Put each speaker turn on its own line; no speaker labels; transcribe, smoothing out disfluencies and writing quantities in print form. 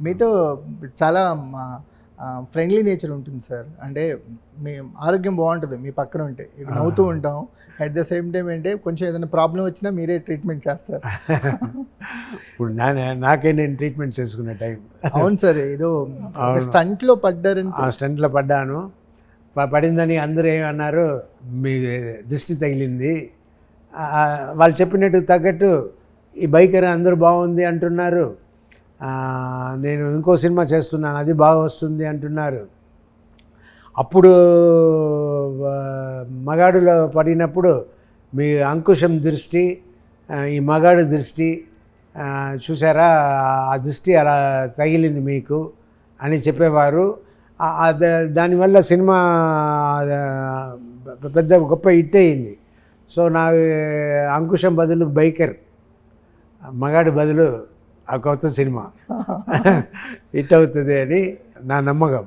మీతో చాలా friendly nature ఉంటుంది సార్. అంటే మీ ఆరోగ్యం బావుంటది మీ పక్కన ఉంటే. ఇక నవ్వుతూ ఉంటాం. అట్ ద సేమ్ టైమ్ ఏంటే కొంచెం ఏదైనా ప్రాబ్లమ్ వచ్చినా మీరే ట్రీట్మెంట్ చేస్తారు.
ఇప్పుడు నాకే నేను ట్రీట్మెంట్ చేసుకునే టైం.
అవును సార్. ఏదో ఒక స్టంట్‌లో పడ్డారని
ఆ స్టంట్‌లో పడ్డాను. పడిందని అందరూ ఏమన్నారు, మీ దిష్టి తగిలింది. వాళ్ళు చెప్పినట్టు తగ్గట్టు ఈ బైకర్ అందరూ బాగుంది అంటున్నారు. నేను ఇంకో సినిమా చేస్తున్నాను, అది బాగా వస్తుంది అంటున్నారు. అప్పుడు మగాడులో పడినప్పుడు మీ అంకుశం దృష్టి, ఈ మగాడు దృష్టి చూసారా, ఆ దృష్టి అలా తగిలింది మీకు అని చెప్పేవారు. దానివల్ల సినిమా పెద్ద గొప్ప హిట్ అయింది. సో నా అంకుశం బదులు బైకర్, మగాడి బదులు ఆ కొత్త సినిమా హిట్ అవుతుంది అని నా నమ్మకం.